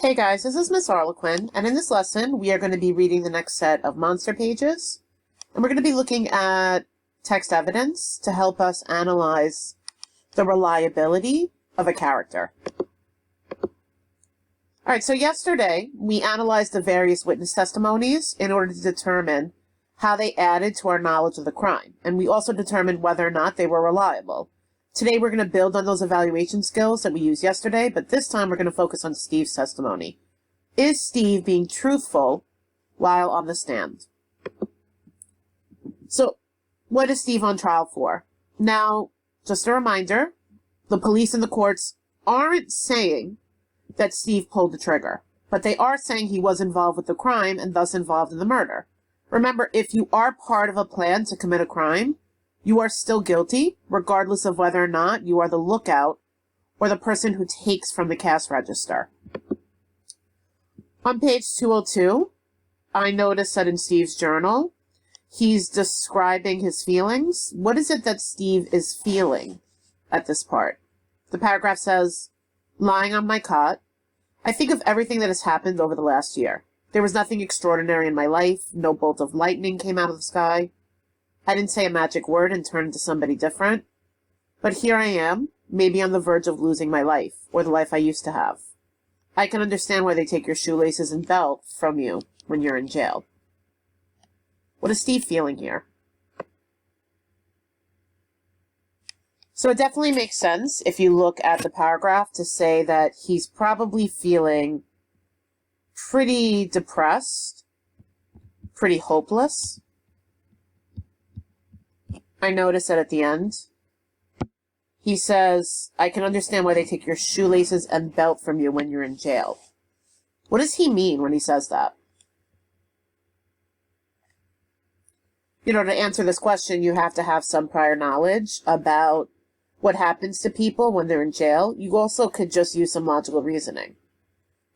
Hey guys, this is Miss Harlequin, and in this lesson we are going to be reading the next set of monster pages, and we're going to be looking at text evidence to help us analyze the reliability of a character. Alright, so yesterday we analyzed the various witness testimonies in order to determine how they added to our knowledge of the crime, and we also determined whether or not they were reliable. Today we're going to build on those evaluation skills that we used yesterday, but this time we're going to focus on Steve's testimony. Is Steve being truthful while on the stand? So, what is Steve on trial for? Now, just a reminder, the police and the courts aren't saying that Steve pulled the trigger, but they are saying he was involved with the crime and thus involved in the murder. Remember, if you are part of a plan to commit a crime, you are still guilty, regardless of whether or not you are the lookout or the person who takes from the cash register. On page 202, I noticed that in Steve's journal, he's describing his feelings. What is it that Steve is feeling at this part? The paragraph says, lying on my cot, I think of everything that has happened over the last year. There was nothing extraordinary in my life. No bolt of lightning came out of the sky. I didn't say a magic word and turn into somebody different. But here I am, maybe on the verge of losing my life, or the life I used to have. I can understand why they take your shoelaces and belt from you when you're in jail. What is Steve feeling here? So it definitely makes sense if you look at the paragraph to say that he's probably feeling pretty depressed, pretty hopeless. I noticed that at the end, he says, I can understand why they take your shoelaces and belt from you when you're in jail. What does he mean when he says that? You know, to answer this question, you have to have some prior knowledge about what happens to people when they're in jail. You also could just use some logical reasoning.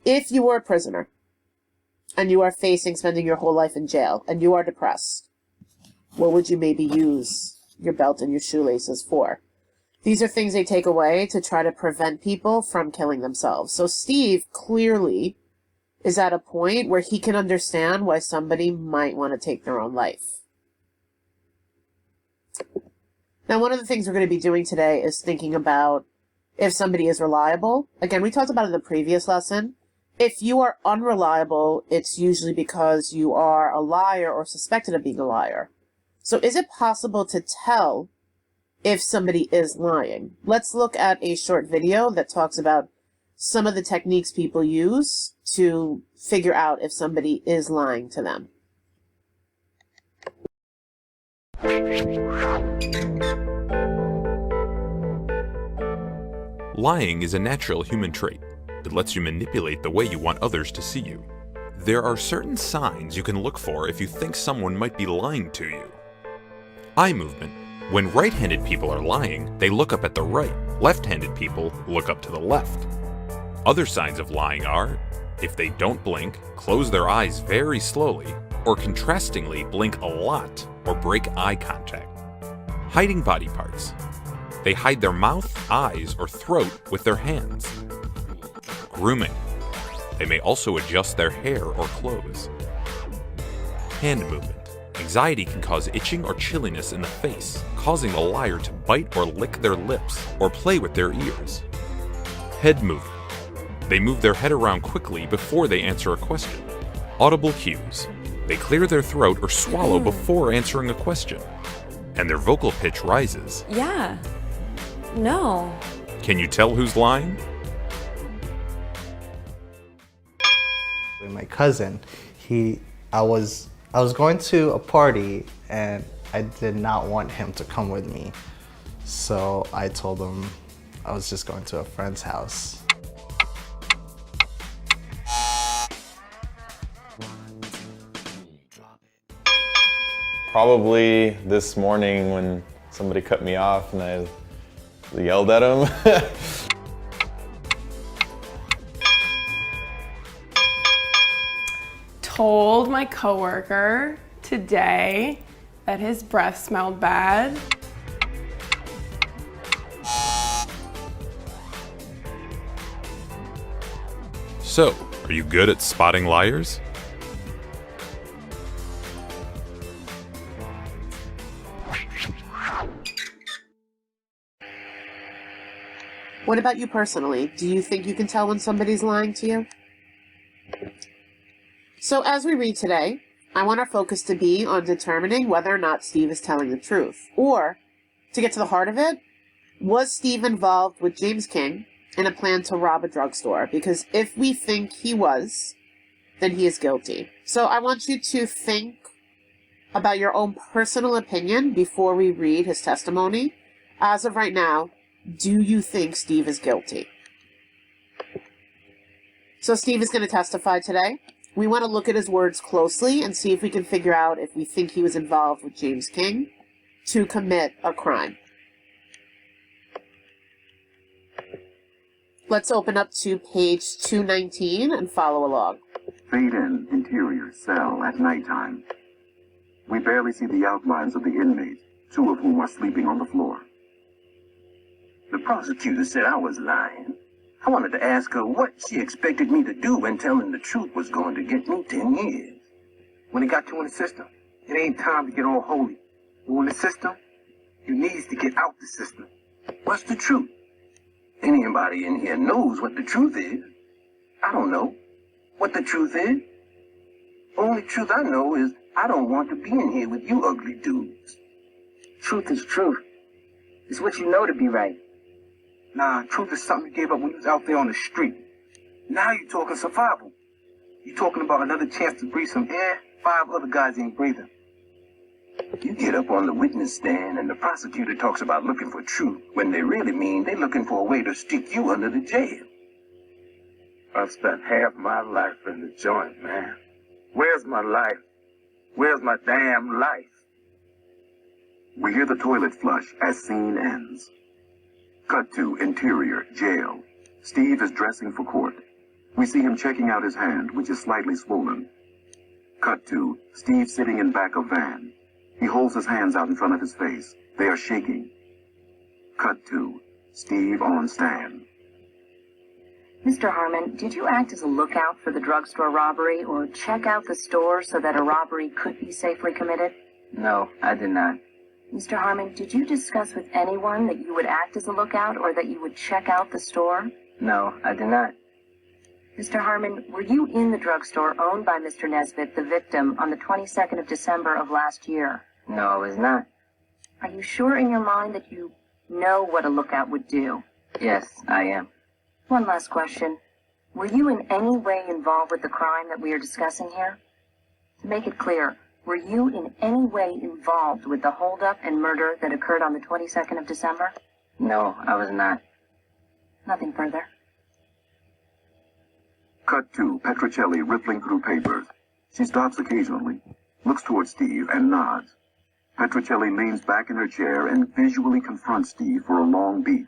If you were a prisoner, and you are facing spending your whole life in jail, and you are depressed, what would you maybe use your belt and your shoelaces for? These are things they take away to try to prevent people from killing themselves. So Steve clearly is at a point where he can understand why somebody might want to take their own life. Now, one of the things we're going to be doing today is thinking about if somebody is reliable. Again, we talked about it in the previous lesson. If you are unreliable, it's usually because you are a liar or suspected of being a liar. So is it possible to tell if somebody is lying? Let's look at a short video that talks about some of the techniques people use to figure out if somebody is lying to them. Lying is a natural human trait. It lets you manipulate the way you want others to see you. There are certain signs you can look for if you think someone might be lying to you. Eye movement. When right-handed people are lying, they look up at the right. Left-handed people look up to the left. Other signs of lying are if they don't blink, close their eyes very slowly, or contrastingly blink a lot or break eye contact. Hiding body parts. They hide their mouth, eyes, or throat with their hands. Grooming. They may also adjust their hair or clothes. Hand movement. Anxiety can cause itching or chilliness in the face, causing the liar to bite or lick their lips or play with their ears. Head movement. They move their head around quickly before they answer a question. Audible cues. They clear their throat or swallow before answering a question. And their vocal pitch rises. Yeah. No. Can you tell who's lying? My cousin, I was going to a party and I did not want him to come with me. So I told him I was just going to a friend's house. Probably this morning when somebody cut me off and I yelled at him. Told my coworker today that his breath smelled bad. So, Are you good at spotting liars? What about you personally? Do you think you can tell when somebody's lying to you? So as we read today, I want our focus to be on determining whether or not Steve is telling the truth. Or, to get to the heart of it, was Steve involved with James King in a plan to rob a drugstore? Because if we think he was, then he is guilty. So I want you to think about your own personal opinion before we read his testimony. As of right now, do you think Steve is guilty? So Steve is going to testify today. We want to look at his words closely and see if we can figure out if we think he was involved with James King to commit a crime. Let's open up to page 219 and follow along. Fade in, interior, cell at nighttime. We barely see the outlines of the inmates, 2 of whom are sleeping on the floor. The prosecutor said I was lying. I wanted to ask her what she expected me to do when telling the truth was going to get me 10 years. When it got you in the system, it ain't time to get all holy. You in the system, you needs to get out the system. What's the truth? Anybody in here knows what the truth is. I don't know what the truth is. Only truth I know is I don't want to be in here with you ugly dudes. Truth is truth. It's what you know to be right. Nah, truth is something you gave up when you was out there on the street. Now you talking survival. You talking about another chance to breathe some air 5 other guys ain't breathing. You get up on the witness stand and the prosecutor talks about looking for truth when they really mean they're looking for a way to stick you under the jail. I've spent half my life in the joint, man. Where's my life? Where's my damn life? We hear the toilet flush as scene ends. Cut to interior, jail. Steve is dressing for court. We see him checking out his hand, which is slightly swollen. Cut to Steve sitting in back of van. He holds his hands out in front of his face. They are shaking. Cut to Steve on stand. Mr. Harmon, did you act as a lookout for the drugstore robbery or check out the store so that a robbery could be safely committed? No, I did not. Mr. Harmon, did you discuss with anyone that you would act as a lookout or that you would check out the store? No, I did not. Mr. Harmon, were you in the drugstore owned by Mr. Nesbitt, the victim, on the 22nd of December of last year? No, I was not. Are you sure in your mind that you know what a lookout would do? Yes, I am. One last question. Were you in any way involved with the crime that we are discussing here? To make it clear, were you in any way involved with the holdup and murder that occurred on the 22nd of December? No, I was not. Nothing further. Cut to Petrocelli rippling through papers. She stops occasionally, looks towards Steve, and nods. Petrocelli leans back in her chair and visually confronts Steve for a long beat.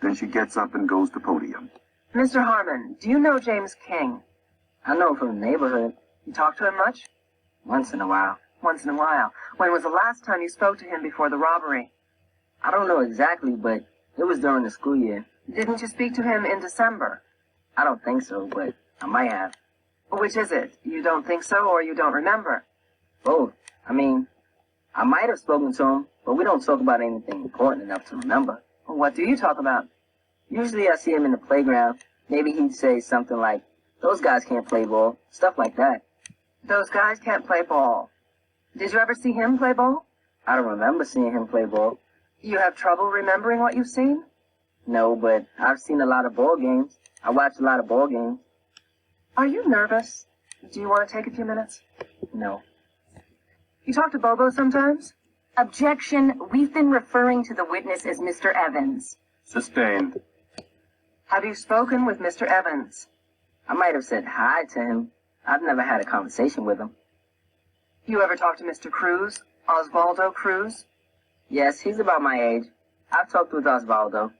Then she gets up and goes to podium. Mr. Harmon, do you know James King? I know him from the neighborhood. You talk to him much? Once in a while. Once in a while. When was the last time you spoke to him before the robbery? I don't know exactly, but it was during the school year. Didn't you speak to him in December? I don't think so, but I might have. Which is it? You don't think so or you don't remember? Both. I mean, I might have spoken to him, but we don't talk about anything important enough to remember. What do you talk about? Usually I see him in the playground. Maybe he'd say something like, "Those guys can't play ball," stuff like that. Those guys can't play ball. Did you ever see him play ball? I don't remember seeing him play ball. You have trouble remembering what you've seen? No, but I've seen a lot of ball games. I watch a lot of ball games. Are you nervous? Do you want to take a few minutes? No. You talk to Bobo sometimes? Objection. We've been referring to the witness as Mr. Evans. Sustained. Have you spoken with Mr. Evans? I might have said hi to him. I've never had a conversation with him. You ever talk to Mr. Cruz? Osvaldo Cruz? Yes, he's about my age. I've talked with Osvaldo.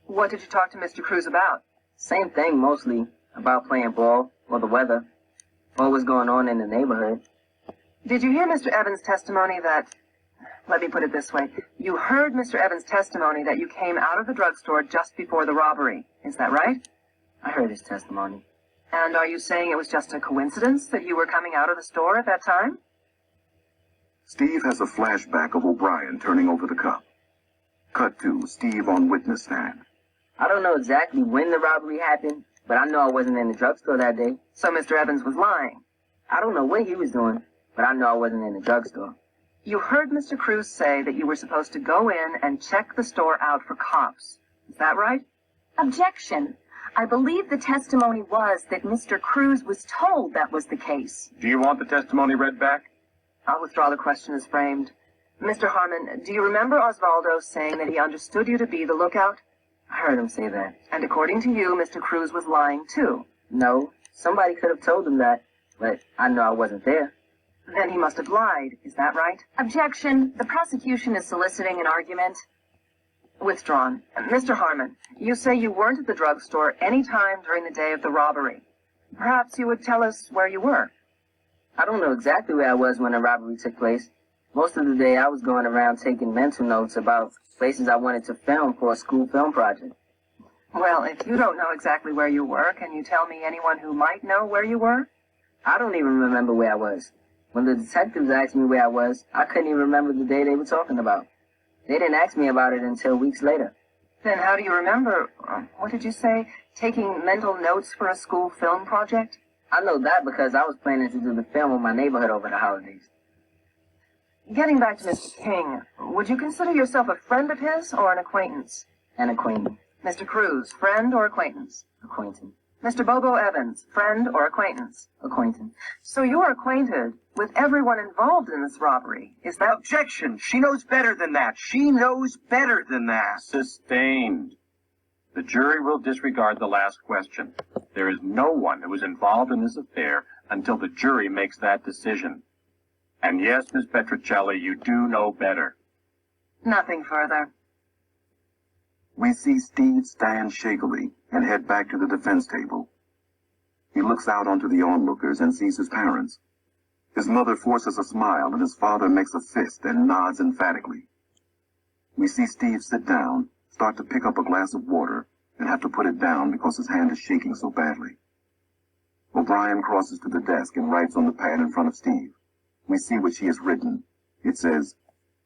What did you talk to Mr. Cruz about? Same thing, mostly. About playing ball, or the weather, or what's going on in the neighborhood. Did you hear Mr. Evans' testimony that... Let me put it this way. You heard Mr. Evans' testimony that you came out of the drugstore just before the robbery. Is that right? I heard his testimony. And are you saying it was just a coincidence that you were coming out of the store at that time? Steve has a flashback of O'Brien turning over the cup. Cut to Steve on witness stand. I don't know exactly when the robbery happened, but I know I wasn't in the drugstore that day. So Mr. Evans was lying. I don't know what he was doing, but I know I wasn't in the drugstore. You heard Mr. Cruz say that you were supposed to go in and check the store out for cops. Is that right? Objection. I believe the testimony was that Mr. Cruz was told that was the case. Do you want the testimony read back? I'll withdraw the question as framed. Mr. Harmon, do you remember Osvaldo saying that he understood you to be the lookout? I heard him say that. And according to you, Mr. Cruz was lying too. No, somebody could have told him that, but I know I wasn't there. Then he must have lied. Is that right? Objection. The prosecution is soliciting an argument. Withdrawn. Mr. Harmon, you say you weren't at the drugstore any time during the day of the robbery. Perhaps you would tell us where you were. I don't know exactly where I was when the robbery took place. Most of the day I was going around taking mental notes about places I wanted to film for a school film project. Well, if you don't know exactly where you were, can you tell me anyone who might know where you were? I don't even remember where I was. When the detectives asked me where I was, I couldn't even remember the day they were talking about. They didn't ask me about it until weeks later. Then how do you remember, what did you say, taking mental notes for a school film project? I know that because I was planning to do the film in my neighborhood over the holidays. Getting back to Mr. King, would you consider yourself a friend of his or an acquaintance? An acquaintance. Mr. Cruz, friend or acquaintance? Acquaintance. Mr. Bobo Evans, friend or acquaintance? Acquaintance. So you're acquainted with everyone involved in this robbery, is that? Objection. She knows better than that. She knows better than that. Sustained. The jury will disregard the last question. There is no one who is involved in this affair until the jury makes that decision. And yes, Miss Petrocelli, you do know better. Nothing further. We see Steve stand shakily and head back to the defense table. He looks out onto the onlookers and sees his parents. His mother forces a smile and his father makes a fist and nods emphatically. We see Steve sit down, start to pick up a glass of water, and have to put it down because his hand is shaking so badly. O'Brien crosses to the desk and writes on the pad in front of Steve. We see what she has written. It says,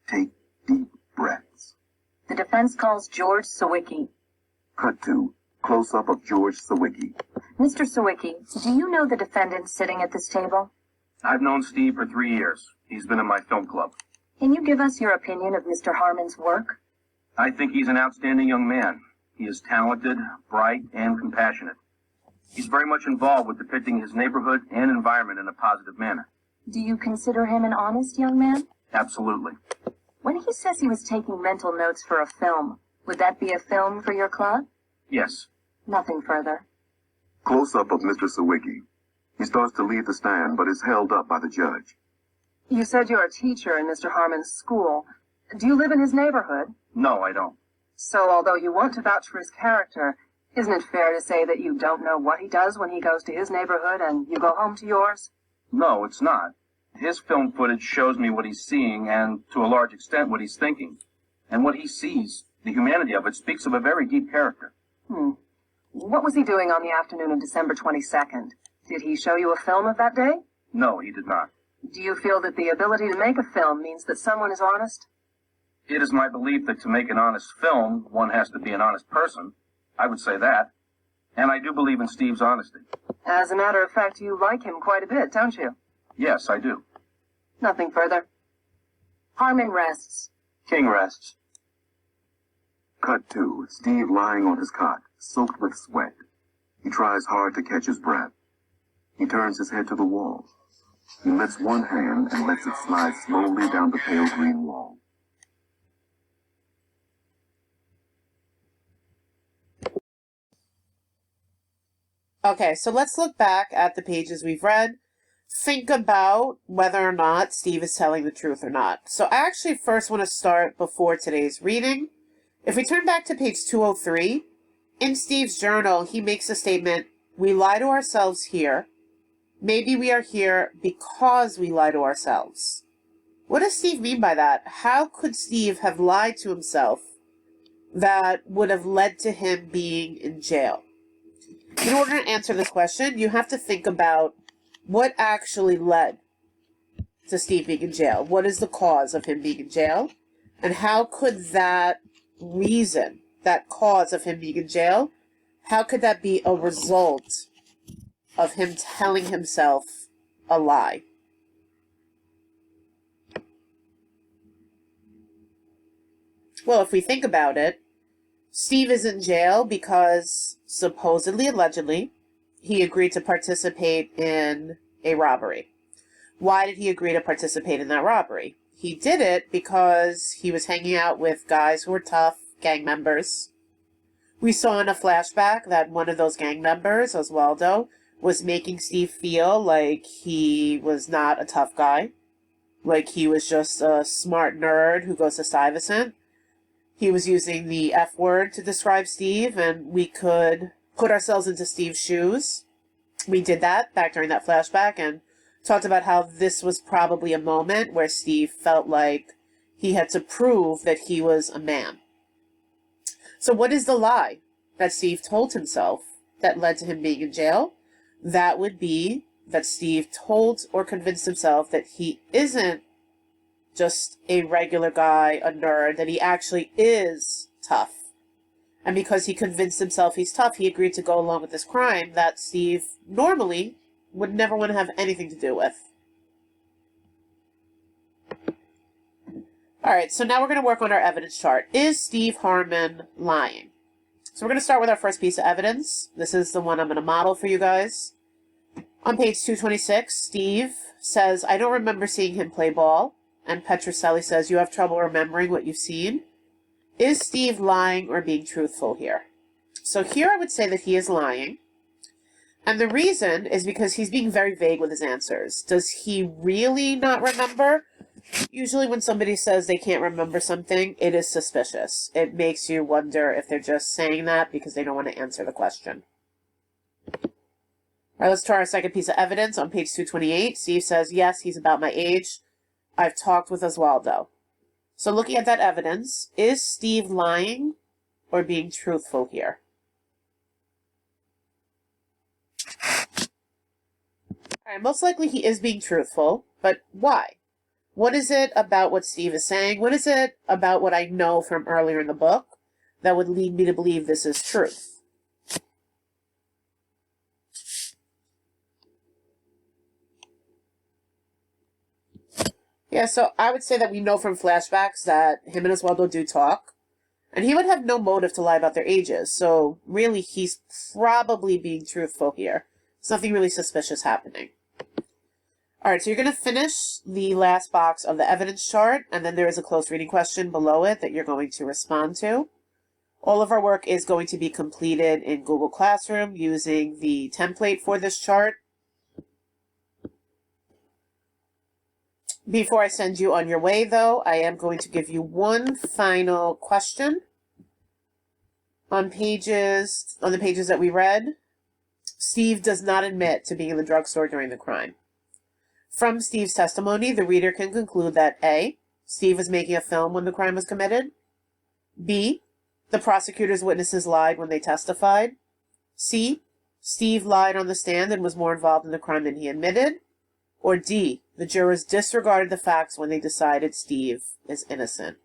"Take deep breaths." The defense calls George Sawicki. Cut to close-up of George Sawicki. Mr. Sawicki, do you know the defendant sitting at this table? I've known Steve for 3 years. He's been in my film club. Can you give us your opinion of Mr. Harmon's work? I think he's an outstanding young man. He is talented, bright, and compassionate. He's very much involved with depicting his neighborhood and environment in a positive manner. Do you consider him an honest young man? Absolutely. When he says he was taking mental notes for a film, would that be a film for your club? Yes. Nothing further. Close-up of Mr. Sawicki. He starts to leave the stand, but is held up by the judge. You said you're a teacher in Mr. Harmon's school. Do you live in his neighborhood? No, I don't. So, although you want to vouch for his character, isn't it fair to say that you don't know what he does when he goes to his neighborhood and you go home to yours? No, it's not. His film footage shows me what he's seeing and, to a large extent, what he's thinking. And what he sees, the humanity of it, speaks of a very deep character. What was he doing on the afternoon of December 22nd? Did he show you a film of that day? No, he did not. Do you feel that the ability to make a film means that someone is honest? It is my belief that to make an honest film, one has to be an honest person. I would say that. And I do believe in Steve's honesty. As a matter of fact, you like him quite a bit, don't you? Yes, I do. Nothing further. Harmon rests. King rests. Cut to Steve lying on his cot, soaked with sweat. He tries hard to catch his breath. He turns his head to the wall. He lifts one hand and lets it slide slowly down the pale green wall. Okay, so let's look back at the pages we've read. Think about whether or not Steve is telling the truth or not. So I actually first want to start before today's reading. If we turn back to page 203, in Steve's journal, he makes a statement, "We lie to ourselves here. Maybe we are here because we lie to ourselves." What does Steve mean by that? How could Steve have lied to himself that would have led to him being in jail? In order to answer this question, you have to think about what actually led to Steve being in jail. What is the cause of him being in jail? And how could that reason, that cause of him being in jail, how could that be a result of him telling himself a lie? Well, if we think about it, Steve is in jail because supposedly, allegedly, he agreed to participate in a robbery. Why did he agree to participate in that robbery? He did it because he was hanging out with guys who were tough, gang members. We saw in a flashback that one of those gang members, Oswaldo, was making Steve feel like he was not a tough guy, like he was just a smart nerd who goes to Stuyvesant. He was using the F word to describe Steve, and we could put ourselves into Steve's shoes. We did that back during that flashback and talked about how this was probably a moment where Steve felt like he had to prove that he was a man. So what is the lie that Steve told himself that led to him being in jail? That would be that Steve told or convinced himself that he isn't just a regular guy, a nerd, that he actually is tough. And because he convinced himself he's tough, he agreed to go along with this crime that Steve normally would never want to have anything to do with. Alright, so now we're going to work on our evidence chart. Is Steve Harmon lying? So we're going to start with our first piece of evidence. This is the one I'm going to model for you guys. On page 226, Steve says, I don't remember seeing him play ball. And Petrocelli says, you have trouble remembering what you've seen. Is Steve lying or being truthful here? So here I would say that he is lying. And the reason is because he's being very vague with his answers. Does he really not remember? Usually when somebody says they can't remember something, it is suspicious. It makes you wonder if they're just saying that because they don't want to answer the question. All right, let's try our second piece of evidence. On page 228, Steve says, yes, he's about my age. I've talked with Oswaldo. So looking at that evidence, is Steve lying or being truthful here? All right, most likely he is being truthful, but why? What is it about what Steve is saying? What is it about what I know from earlier in the book that would lead me to believe this is truth? Yeah, so I would say that we know from flashbacks that him and Oswaldo do talk, and he would have no motive to lie about their ages, so really he's probably being truthful here. There's nothing really suspicious happening. Alright, so you're going to finish the last box of the evidence chart, and then there is a close reading question below it that you're going to respond to. All of our work is going to be completed in Google Classroom using the template for this chart. Before I send you on your way, though, I am going to give you one final question. On the pages that we read, Steve does not admit to being in the drugstore during the crime. From Steve's testimony, the reader can conclude that A, Steve was making a film when the crime was committed. B, the prosecutor's witnesses lied when they testified. C, Steve lied on the stand and was more involved in the crime than he admitted. Or D, the jurors disregarded the facts when they decided Steve is innocent.